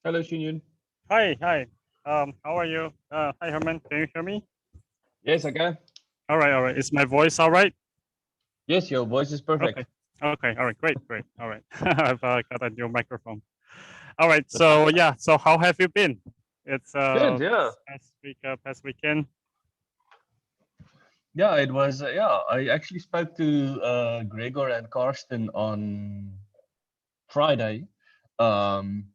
Hello, Shunyun. Hi, hi. How are you? Hi, Herman. Can you hear me? Yes, I can. All right, all right. Is my voice all right? Yes, your voice is perfect. Okay, okay. All right, great, great. All right. I've got a new microphone. All right. So yeah. So how have you been? It's Good, yeah. past weekend. Yeah, it was, yeah. I actually spoke to Gregor and Karsten on Friday. Um,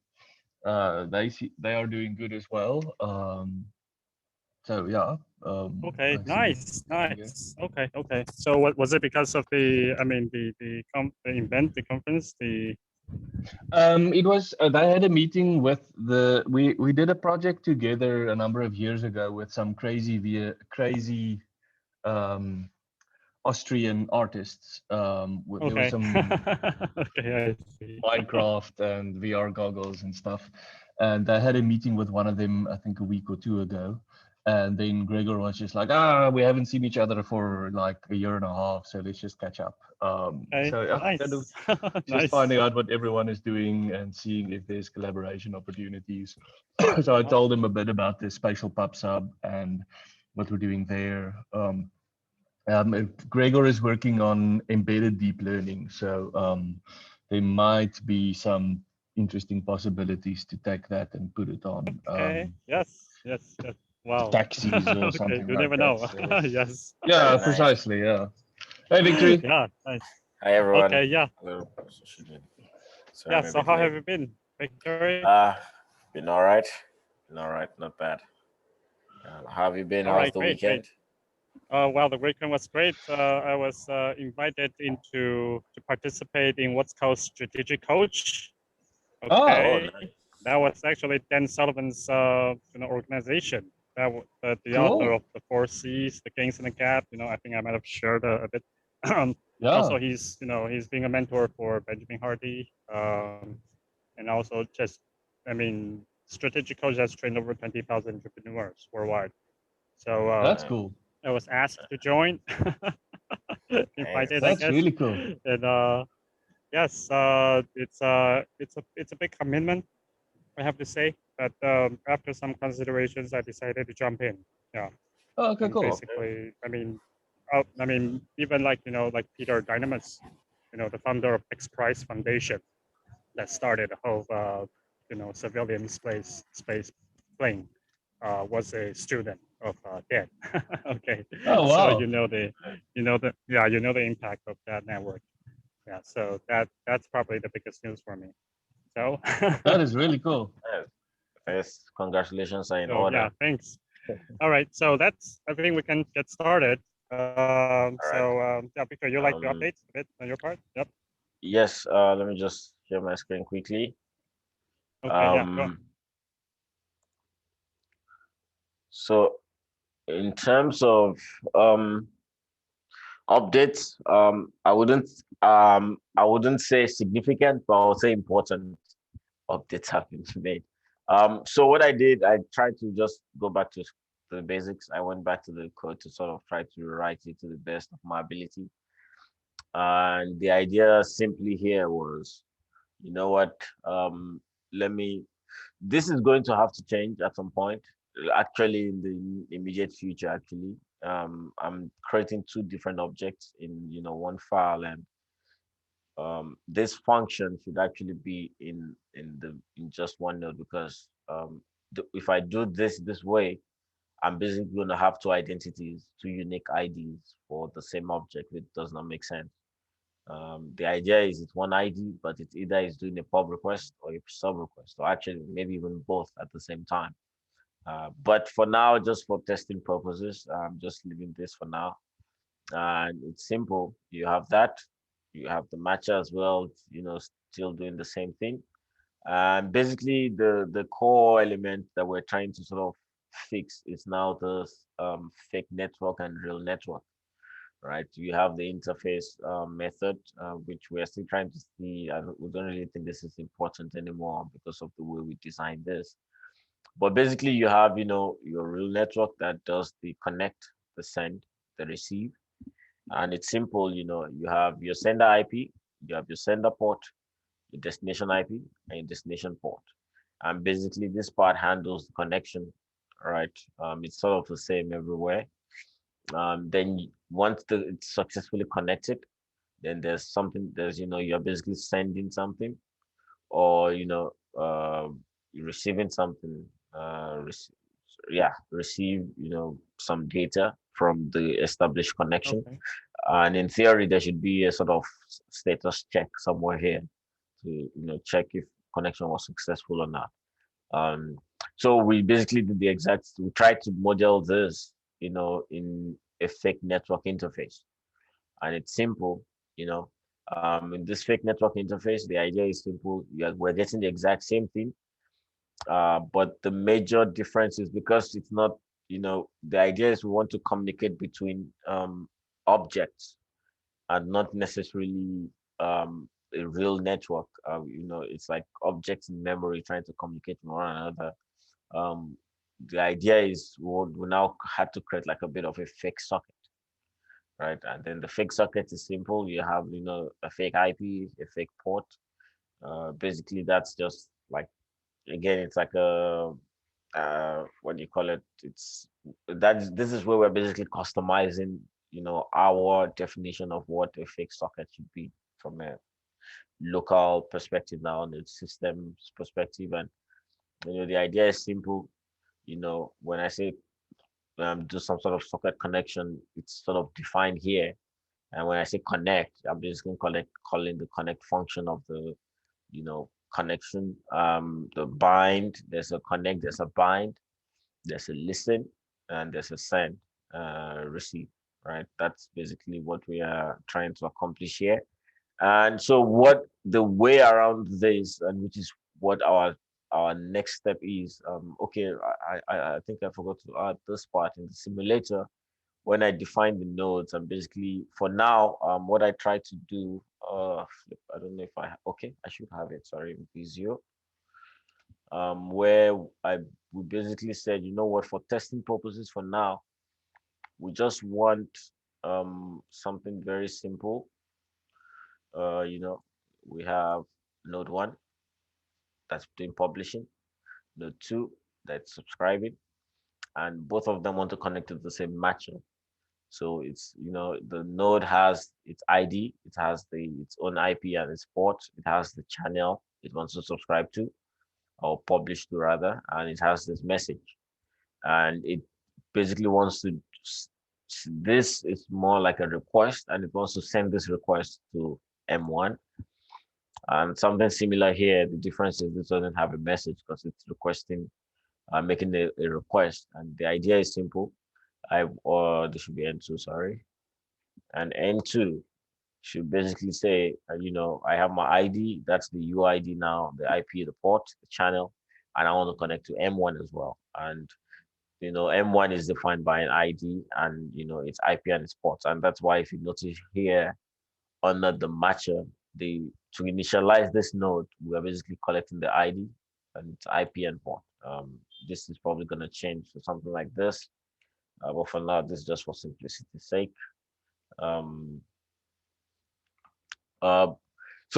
they are doing good as well. So yeah, Okay, I see them. nice, nice. Okay, okay. So what was it because of the? I mean, the event, the conference, the. It was they had a meeting with we did a project together a number of years ago with some crazy um Austrian artists. There was Okay. some Okay, I see. Minecraft and VR goggles and stuff. And I had a meeting with one of them, I think a week or two ago. And then Gregor was just like, we haven't seen each other for like a year and a half, so let's just catch up. Okay, So yeah, kind of nice, just nice. finding out what everyone is doing and seeing if there's collaboration opportunities. So I Oh, told him a bit about the spatial pub sub and what we're doing there. Gregor is working on embedded deep learning, so there might be some interesting possibilities to take that and put it on okay. Yes, yes, yes. Wow. taxis or Okay, something you like never that. know. So Yes. yeah, Very nice. precisely. Yeah. Hey, Victory. Yeah, nice. Hi everyone. Okay, yeah, Hello, Professor Shujin. Sorry yeah. I'm a So bit how late. have you been, Victory? Uh been all right. Been all right, not bad. How have you been? All How's right, the great, great. weekend? Well, the weekend was great. I was invited into to participate in what's called strategic coach. Ah, Oh, Okay, nice. that was actually Dan Sullivan's organization. The author cool. of the Four Cs, the Kings and the Gap. I think I might have shared a bit. Yeah, Also, he's being a mentor for Benjamin Hardy, and also just, I mean, strategic coach has trained over 20,000 entrepreneurs worldwide. So that's Nice. cool. I was asked to join, invited, I Nice. That's guess, really cool. and yes, it's a big commitment, I have to say. But after some considerations, I decided to jump in. Yeah, Oh, okay, and cool. Okay. basically, even like like Peter Dynamis, the founder of X Prize Foundation, that started the whole civilian space plane, was a student of Dan. Okay, Oh, so wow. you know the impact of that network. Yeah, so that's probably the biggest news for me. So That is really cool. Nice. First, congratulations are in so order. yeah, thanks. All right, so that's I think we can get started. All right. Yeah, Victor, you like to update a bit on your part? Yep. Yes, let me just share my screen quickly. Okay, yeah, go on. Um so in terms of um updates, I wouldn't say significant, but I would say important updates have been made. So what I did, I tried to just go back to the basics. I went back to the code to sort of try to write it to the best of my ability. And the idea simply here was, you know what, let me, this is going to have to change at some point, actually in the immediate future, actually. I'm creating two different objects in, one file, and this function should actually be in just one node, because if I do this way, I'm basically going to have two identities, two unique IDs for the same object, which does not make sense. The idea is it's one ID, but it either is doing a pub request or a sub request, or actually maybe even both at the same time. But for now, just for testing purposes, I'm just leaving this for now. And it's simple. You have that. You have the matcher as well, still doing the same thing. And basically, the core element that we're trying to sort of fix is now the fake network and real network, right? You have the interface method, which we're still trying to see. We don't really think this is important anymore because of the way we designed this. But basically, you have, your real network that does the connect, the send, the receive. And it's simple, you have your sender IP, you have your sender port, your destination IP, and your destination port. And basically this part handles the connection, right? It's sort of the same everywhere. Then once it's successfully connected, then there's something, you're basically sending something, or you're receiving something, receive some data from the established connection. Okay. And in theory there should be a sort of status check somewhere here to check if connection was successful or not. um so we basically did the exact, we tried to model this in a fake network interface. And it's simple. you know in this fake network interface, the idea is simple. We're getting the exact same thing, but the major difference is because it's not, the idea is we want to communicate between objects and not necessarily a real network. It's like objects in memory trying to communicate with one another. Um, the idea is we now had to create like a bit of a fake socket, right? And then the fake socket is simple. You have, a fake IP, a fake port. Basically, that's just like, again, it's like a what do you call it? This is where we're basically customizing, our definition of what a fake socket should be from a local perspective now on the systems perspective. And the idea is simple. When I say do some sort of socket connection, it's sort of defined here. And when I say connect, I'm just going to calling the connect function of the connection. The bind, there's a connect, there's a bind, there's a listen, and there's a send, receive, right? That's basically what we are trying to accomplish here. And so what the way around this, and which is what our next step is, okay, I think I forgot to add this part in the simulator. When I define the nodes, and basically for now, what I try to do, I don't know if okay, I should have it, sorry, Visio, where we basically said, you know what, for testing purposes for now, we just want something very simple. We have node 1 that's doing publishing, node 2 that's subscribing, and both of them want to connect to the same matcher. So it's, the node has its ID, it has its own IP and its port, it has the channel it wants to subscribe to, or publish to rather, and it has this message. And it basically wants to, this is more like a request, and it wants to send this request to M1. And something similar here, the difference is this doesn't have a message because it's requesting, making a request. And the idea is simple. Or this should be N2, sorry. And N2 should basically say, I have my ID, that's the UID now, the IP, the port, the channel, and I want to connect to M1 as well. And, M1 is defined by an ID and, its IP and its port. And that's why if you notice here under the matcher, to initialize this node, we're basically collecting the ID and its IP and port. This is probably going to change to something like this. But for now, this is just for simplicity's sake. So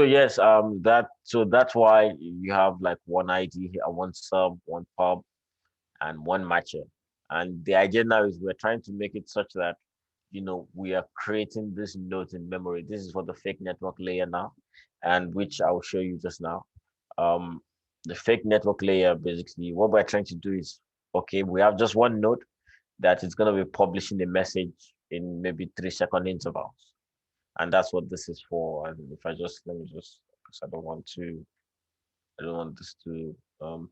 yes, that's why you have like one ID here, one sub, one pub, and one matcher. And the idea now is we're trying to make it such that we are creating this nodes in memory. This is for the fake network layer now, and which I will show you just now. The fake network layer, basically, what we're trying to do is, okay, we have just one node that is going to be publishing the message in maybe 3-second intervals. And that's what this is for. And if let me just, because I don't want this to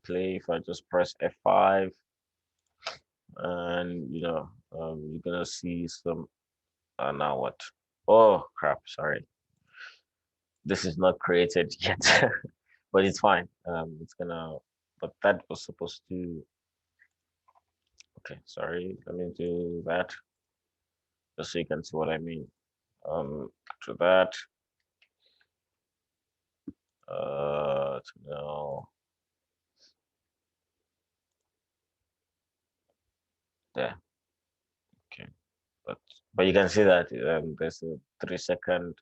play. If I just press F5, and you're gonna see some, now what? Oh crap, sorry. This is not created yet, but it's fine. But that was supposed to, okay, sorry, let me do that just so you can see what I mean. To that, now there, okay, but you can see that there's a 3-second.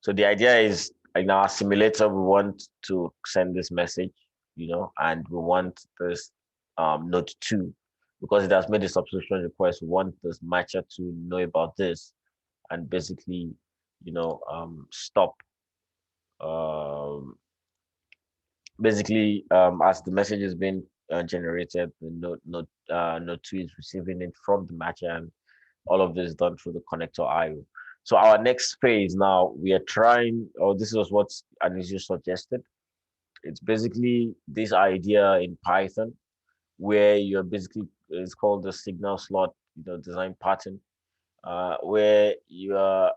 So the idea is, in our simulator, we want to send this message and we want this node 2 because it has made a subscription request. We want this matcher to know about this and basically, stop. Um, Basically, as the message is being generated, the node 2 is receiving it from the matcher, and all of this done through the connector IO. So our next phase now, we are trying, or this was what Anisio suggested. It's basically this idea in Python where you're basically, it's called the signal slot, design pattern, where you are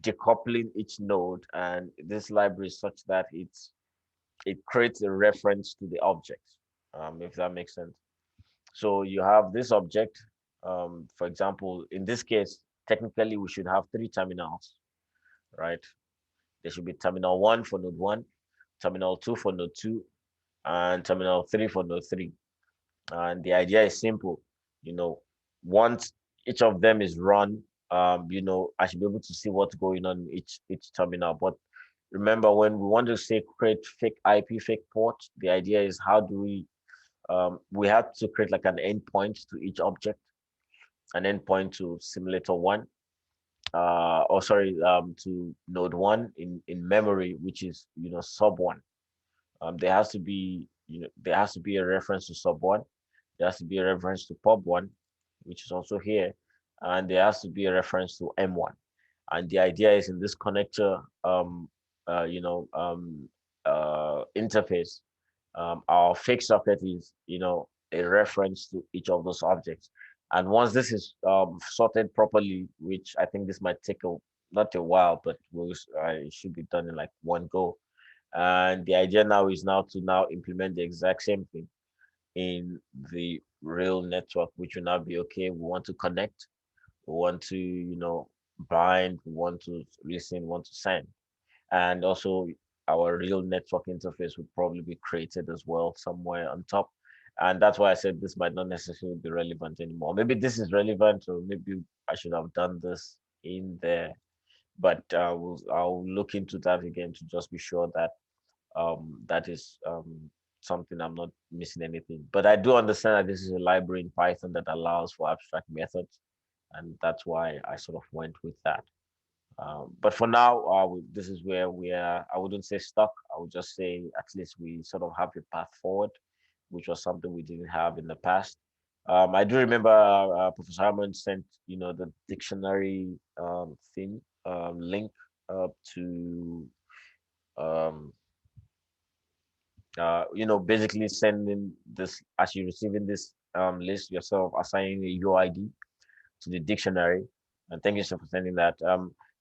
decoupling each node, and this library is such that it creates a reference to the object, if that makes sense. So you have this object, for example, in this case, technically we should have 3 terminals, right? There should be terminal 1 for node 1, terminal 2 for node 2, and terminal 3 for node 3. And the idea is simple, once each of them is run, I should be able to see what's going on in each terminal. But remember, when we want to say create fake IP, fake port, the idea is how do we have to create like an endpoint to each object, an endpoint to simulator 1, or sorry, to node 1 in memory, which is sub 1. There has to be a reference to sub 1. There has to be a reference to pub 1, which is also here, and there has to be a reference to M1. And the idea is in this connector interface, our fake socket is a reference to each of those objects. And once this is sorted properly, which I think this might take not a while, but it should be done in like one go. And the idea now is to implement the exact same thing in the real network, which will now be okay. We want to connect, we want to bind, we want to listen, we want to send, and also our real network interface would probably be created as well somewhere on top. And that's why I said this might not necessarily be relevant anymore. Maybe this is relevant, or maybe I should have done this in there, but I'll look into that again to just be sure that that is something I'm not missing anything. But I do understand that this is a library in Python that allows for abstract methods, and that's why I sort of went with that. But for now, this is where we are. I wouldn't say stuck. I would just say at least we sort of have a path forward, which was something we didn't have in the past. I do remember Professor Hammond sent, the dictionary thing link to um, basically sending this as you're receiving this list yourself, assigning a UID to the dictionary. And thank you so for sending that.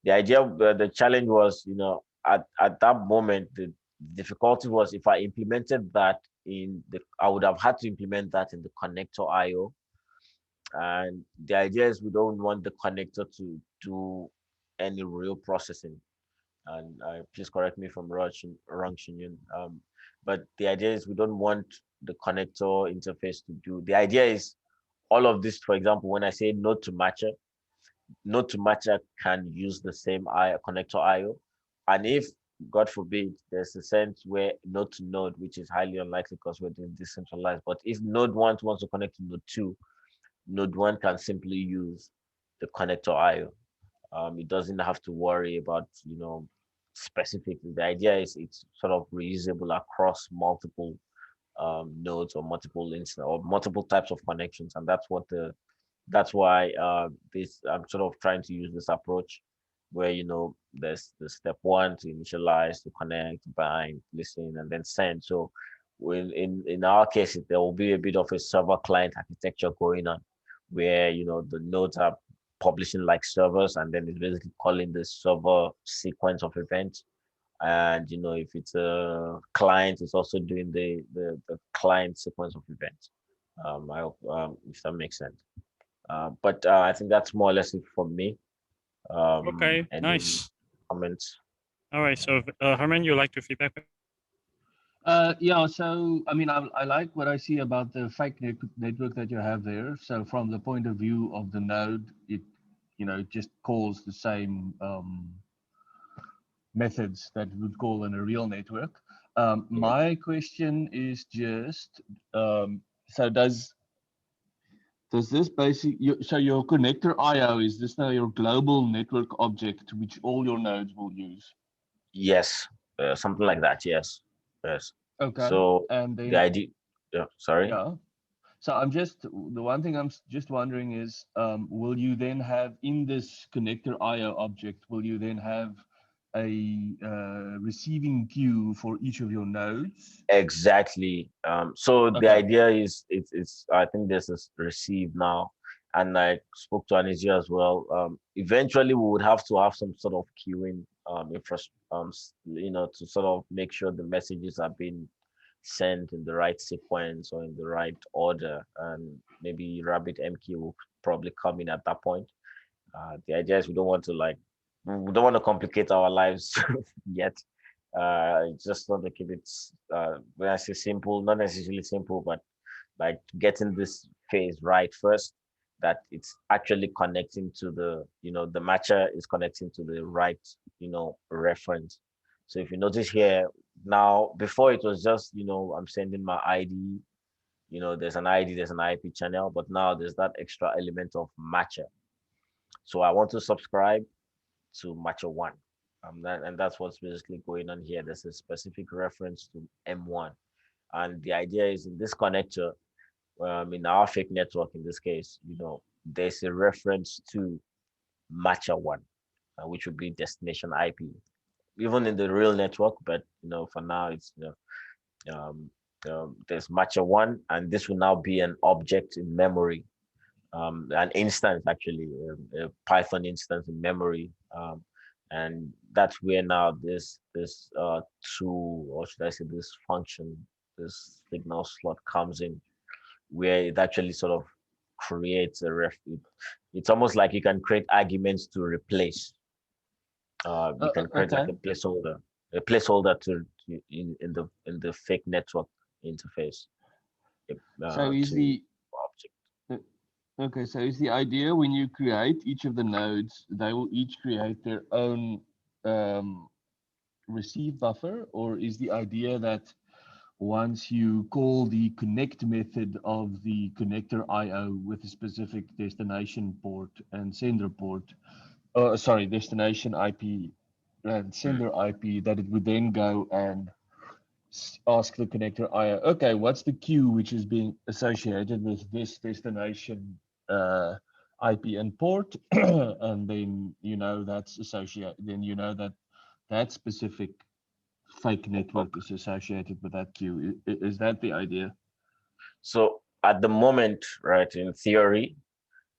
The idea, the challenge was, at that moment, the difficulty was if I implemented that I would have had to implement that in the connector IO. And the idea is we don't want the connector to do any real processing. And please correct me if I'm wrong, Shinyon. But the idea is we don't want the connector interface to do. The idea is all of this, for example, when I say node to matcher can use the same connector IO. And if, God forbid, there's a sense where node to node, which is highly unlikely because we're doing decentralized, but if node 1 wants to connect to node 2, node 1 can simply use the connector IO. It doesn't have to worry about, specifically. The idea is it's sort of reusable across multiple nodes or multiple or multiple types of connections, and that's why this I'm sort of trying to use this approach where there's the step 1 to initialize, to connect, bind, listen, and then send. So in our case, there will be a bit of a server client architecture going on where the nodes are publishing like servers, and then it's basically calling the server sequence of events. And if it's a client, it's also doing the client sequence of events. I hope if that makes sense. But I think that's more or less it for me. Okay, Any nice. comments? All right, so Herman, you like to feedback? Yeah, so I mean, I like what I see about the fake network that you have there. So from the point of view of the node, it just calls the same methods that would call in a real network. My question is just, so does this so your connector IO, is this now your global network object which all your nodes will use? Yes, something like that. Yes, yes. Okay. So And the then, idea, yeah, sorry. yeah. So the one thing I'm just wondering is, will you then have in this connector IO object, will you then have a receiving queue for each of your nodes? Exactly. So the Okay. idea is it's I think this is received now, and I spoke to Anisia as well. Eventually we would have to have some sort of queuing to sort of make sure the messages are being sent in the right sequence or in the right order, and maybe RabbitMQ will probably come in at that point. The idea is we don't want to complicate our lives yet. Just want to keep it when I say simple, not necessarily simple, but like getting this phase right first, that it's actually connecting to the matcher is connecting to the right, reference. So if you notice here now, before it was just, I'm sending my ID, there's an ID, there's an IP channel, but now there's that extra element of matcher. So I want to subscribe to matcher one. And that's what's basically going on here. There's a specific reference to M1. And the idea is in this connector, in our fake network in this case, there's a reference to matcher one, which would be destination IP. Even in the real network, but for now it's there's matcher one, and this will now be an object in memory, an instance actually, a Python instance in memory, and that's where now this tool, or should I say this function, this signal slot comes in, where it actually sort of creates a it's almost like you can create arguments to replace. You can create like Okay. a placeholder in the fake network interface So is to the object. okay, so is the idea when you create each of the nodes, they will each create their own um, receive buffer, or is the idea that once you call the connect method of the connector IO with a specific destination port and sender port, sorry, destination IP and Hmm. sender IP, that it would then go and ask the connector IO, okay, what's the queue which is being associated with this destination IP and port, and then that's associated. Then that that specific fake network is associated with that queue. Is that the idea? So at the moment, right, in theory,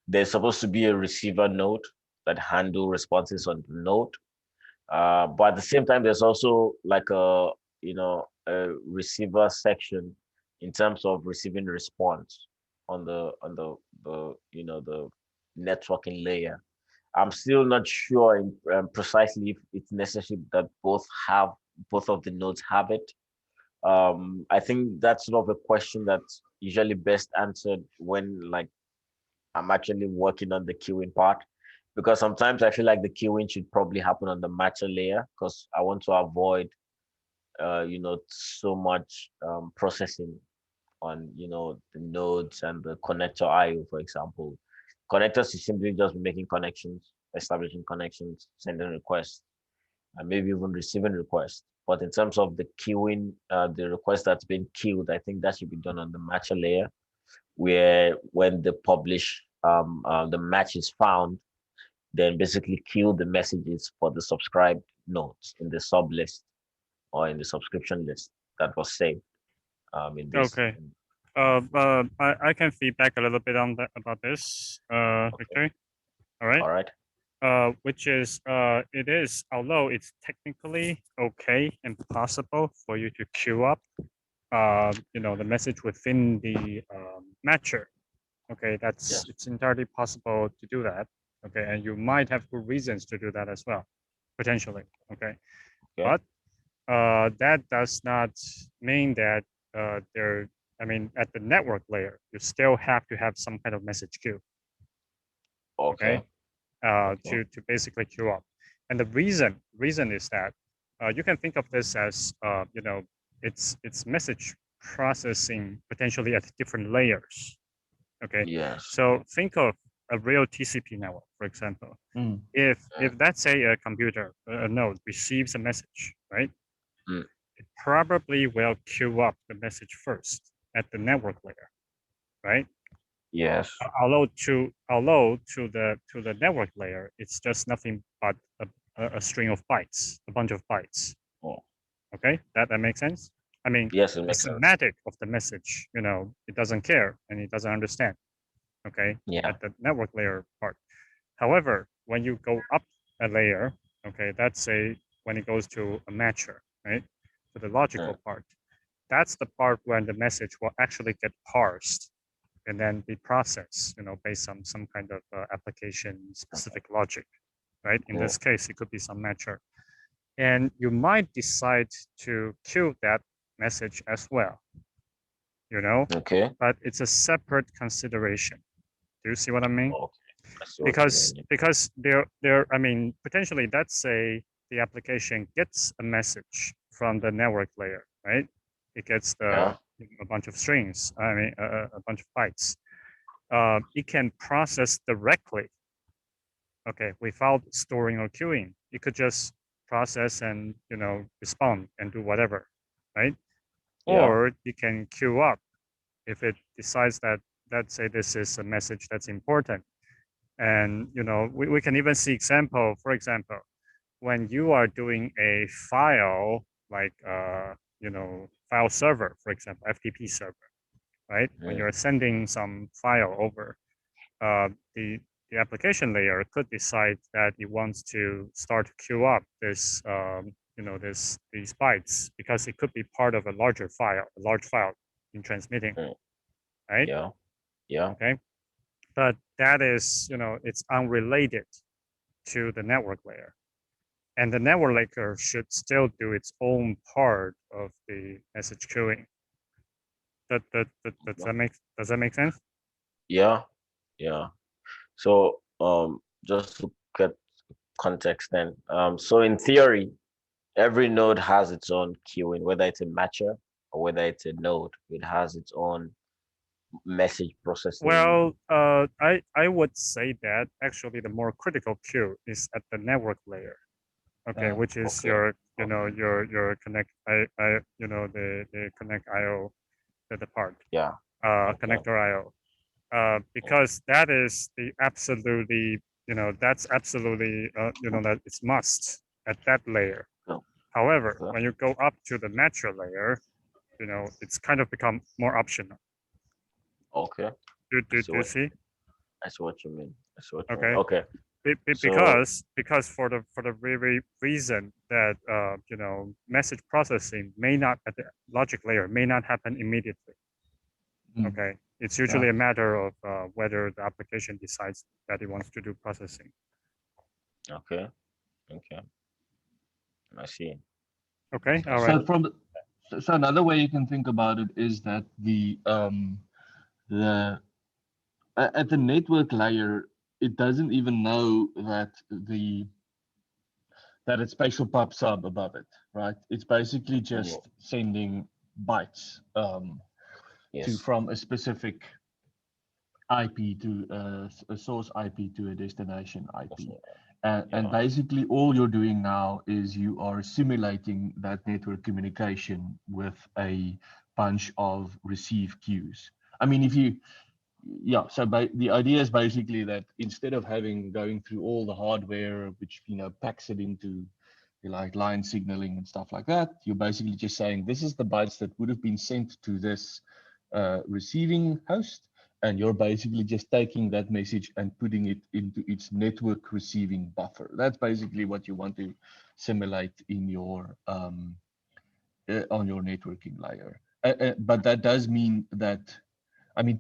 there's supposed to be a receiver node that handle responses on the node. But at the same time, there's also like a receiver section in terms of receiving response on the networking layer. I'm still not sure precisely if it's necessary that both of the nodes have it. I think that's sort of a question that's usually best answered when like I'm actually working on the queuing part, because sometimes I feel like the queuing should probably happen on the matcher layer, because I want to avoid so much processing on the nodes and the connector IO, for example. Connectors is simply just making connections, establishing connections, sending requests, and maybe even receiving requests. But in terms of the queuing, the request that's been queued, I think that should be done on the matcher layer, where when the match is found, then basically queue the messages for the subscribed nodes in the sub list or in the subscription list that was saved in this. Okay. I can feedback a little bit on that about this, Victor. All right. All right. Which is it is, although it's technically okay and possible for you to queue up the message within the matcher. Okay, Yes. it's entirely possible to do that. Okay, and you might have good reasons to do that as well, potentially. Okay, Okay. but that does not mean that there. I mean, at the network layer, you still have to have some kind of message queue. Okay, Okay. Okay. to basically queue up. And the reason is that you can think of this as it's message processing potentially at different layers. Okay, Yes. so think of a real TCP network, for example. Mm. If let's say a computer, a node receives a message, right? Mm. It probably will queue up the message first at the network layer, right? Yes. Although to the network layer, it's just nothing but a string of bytes, a bunch of bytes. Oh. Okay, that makes sense. I mean, Yes, it the makes sense. semantic of the message, it doesn't care and it doesn't understand. Okay, Yeah. at the network layer part. However, when you go up a layer, okay, that's when it goes to a matcher, right? To the logical part, that's the part when the message will actually get parsed and then be processed, based on some kind of application specific logic, right? In this case, it could be some matcher. And you might decide to queue that message as well, Okay. but it's a separate consideration. Do you see what I mean? Okay. I see what you mean. Because I mean, potentially let's say the application gets a message from the network layer, right? It gets Yeah. a bunch of strings, I mean, a bunch of bytes. It can process directly, okay, without storing or queuing. It could just process and, respond and do whatever, right? Yeah. Or you can queue up if it decides that, let's say this is a message that's important. And, we can even see example, for example, when you are doing a file, like, file server, for example, FTP server, right? When you're sending some file over, the application layer could decide that it wants to start to queue up this, these bytes, because it could be part of a large file in transmitting, right? Yeah. Yeah. Okay. But that is, it's unrelated to the network layer. And the network layer should still do its own part of the message queuing. Does that make sense? Yeah. Yeah. So just to get context then. So in theory, every node has its own queuing, whether it's a matcher or whether it's a node, it has its own message processing. Well, I would say that actually the more critical queue is at the network layer. Okay, which is your connect the connect IO, the part. Yeah. Connector IO. Because that is the absolutely, that's absolutely, that it's must at that layer. However, when you go up to the matcher layer, it's kind of become more optional. Okay. Do you see? I see what you mean. I see what you Okay. mean. Okay. Because for the very reason that message processing may not at the logic layer may not happen immediately. Okay, it's usually a matter of whether the application decides that it wants to do processing. Okay. Okay. I see. Okay. All right. So another way you can think about it is that at the network layer, it doesn't even know that it's spatial pub sub above it, right? It's basically just sending bytes from a specific IP to a source IP to a destination IP. And basically all you're doing now is you are simulating that network communication with a bunch of receive queues. I mean, so the idea is basically that instead of going through all the hardware, which, packs it into like line signaling and stuff like that, you're basically just saying, this is the bytes that would have been sent to this receiving host. And you're basically just taking that message and putting it into its network receiving buffer. That's basically what you want to simulate in your on your networking layer. But that does mean that,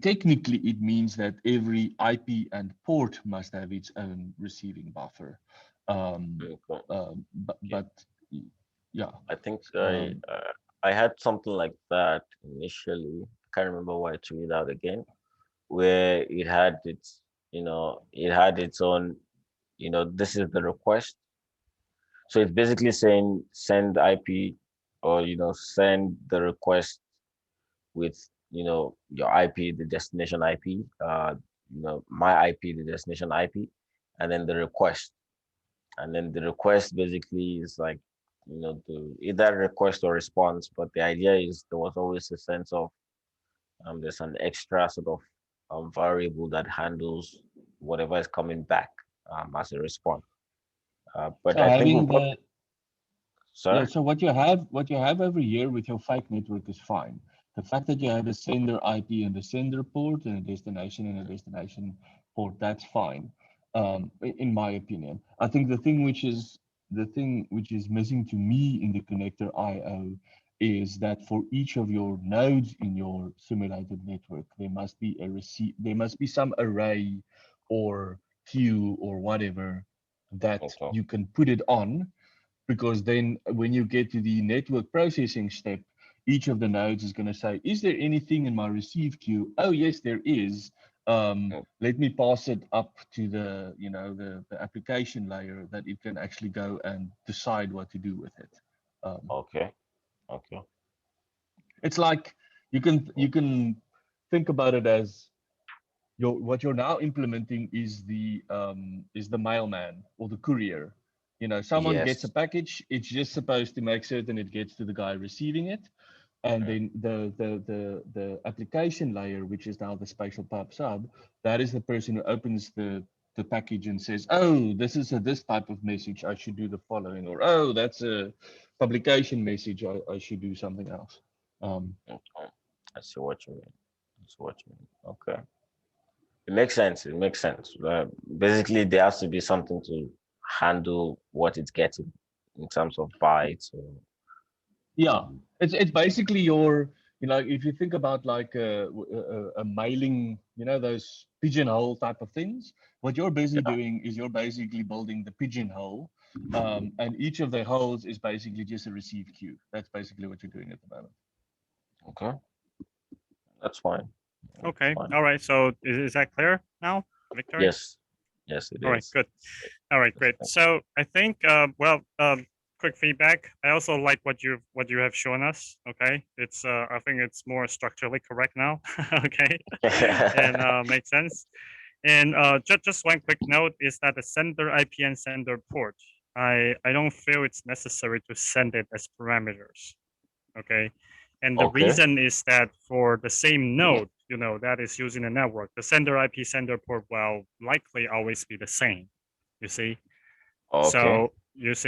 technically it means that every IP and port must have its own receiving buffer. But yeah, I think I had something like that initially. Can't remember why I took it out again, where it had its, it had its own, this is the request. So it's basically saying send IP or send the request with your IP, the destination IP, my IP, the destination IP, and then the request. And then the request basically is like, the either request or response. But the idea is there was always a sense of there's an extra sort of variable that handles whatever is coming back as a response. But So I think having we've got, the Yeah, sorry. so what you have over here with your fake network is fine. The fact that you have a sender IP and a sender port and a destination port, that's fine. In my opinion, I think the thing which is missing to me in the connector IO is that for each of your nodes in your simulated network, there must be there must be some array or queue or whatever that Okay. you can put it on, because then when you get to the network processing step, each of the nodes is going to say, is there anything in my receive queue? Oh, yes, there is. Let me pass it up to the application layer that it can actually go and decide what to do with it. Okay. Okay. It's like you can think about it as what you're now implementing is the mailman or the courier. Someone gets a Yes. package, it's just supposed to make certain it gets to the guy receiving it. And Mm. then the application layer, which is now the spatial pub sub, that is the person who opens the package and says, oh, this is this type of message, I should do the following, or oh, that's a publication message, I should do something else. Okay. I see what you mean. I see what you mean. Okay. It makes sense. It makes sense. Basically, there has to be something to handle what it's getting in terms of bytes. Or, Yeah, it's basically if you think about like a mailing, those pigeonhole type of things. What you're busy yeah. doing is you're basically building the pigeonhole, and each of the holes is basically just a receive queue. That's basically what you're doing at the moment. Okay. That's fine. That's Okay. fine. All right. So is that clear now, Victor? Yes. Yes, it All right. is. Good. All right. Yes, Great. So I think, quick feedback. I also like what you have shown us. Okay. I think it's more structurally correct now. Okay. And thank makes sense. And just one quick note is that the sender IP and sender port, I don't feel it's necessary to send it as parameters. Okay. And the Okay. reason is that for the same node, that is using the network, the sender IP sender port will likely always be the same. You see? Okay. So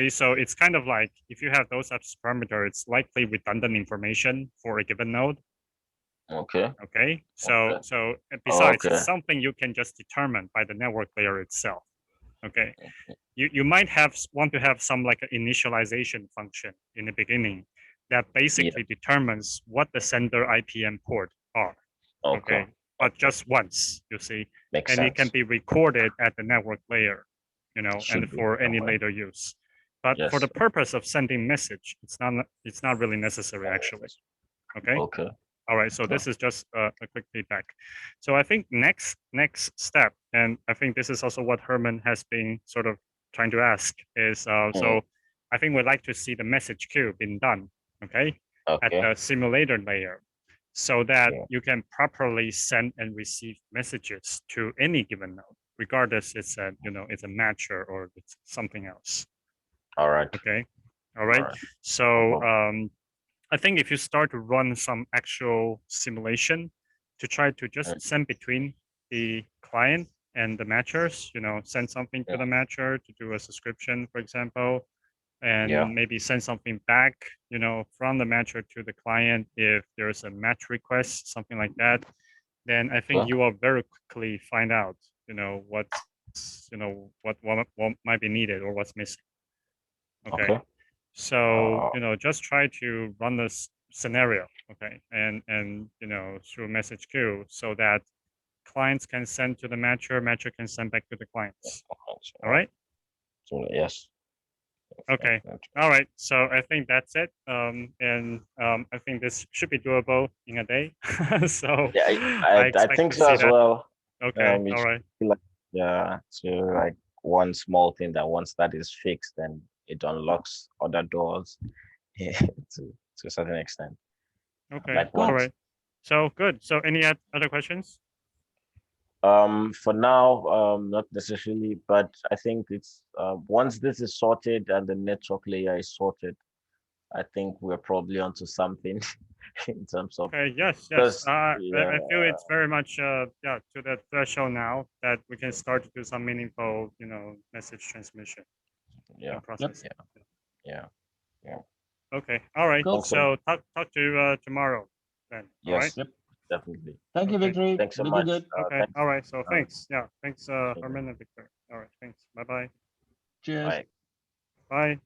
so it's kind of like if you have those as parameter, it's likely redundant information for a given node. Okay. Okay. Okay. Besides, Okay. it's something you can just determine by the network layer itself. Okay. You might want to have some like an initialization function in the beginning that Yeah. basically determines what the sender IP and port are. Okay. Okay. But Okay. just once, you see, Makes and it can sense. be recorded at the network layer, and Should be for any somewhere. later use. But for the Yes. purpose of sending message, it's not really necessary actually. Okay. Okay. All right, so Okay. this is just a quick feedback. So I think next step, and I think this is also what Herman has been sort of trying to ask is, so I think we'd like to see the message queue being done, okay, at Okay. the simulator layer, so that Yeah. you can properly send and receive messages to any given node, regardless it's a matcher or it's something else. All right. Okay, all All right. right. No So problem. I think if you start to run some actual simulation to try to just send between the client and the matchers, send something to Yeah. the matcher to do a subscription, for example, Yeah. and maybe send something back, from the matcher to the client if there's a match request, something like that, then I think Okay. you will very quickly find out, what might be needed or what's missing. Okay. Okay. So, Uh, just try to run this scenario, okay, and through message queue so that clients can send to the matcher can send back to the clients. All right. So yes. Okay. All right. So I think that's it. And I think this should be doable in a day. So Yeah, I I expect think to so see as that. well. Okay. It All should right. be like, yeah, so like one small thing that once that is fixed, then it unlocks other doors to a certain extent. Okay. Like All what? right. So good. So any other questions? For now, not necessarily, but I think it's once this is sorted and the network layer is sorted, I think we're probably onto something in terms of Okay. Yes. Yes. because I feel it's very much yeah, to the threshold now that we can start to do some meaningful, message transmission yeah, and processing. yeah. Okay. All right. Cool. So talk to you tomorrow then. All right. Yes, Yep. definitely. Thank you, Okay. Victory. Thanks so Did you much. good? Okay. All right. So uh, thanks. Yeah. Thanks, sure. Herman and Victor. All right. Thanks. Bye-bye. Cheers. Bye. Bye.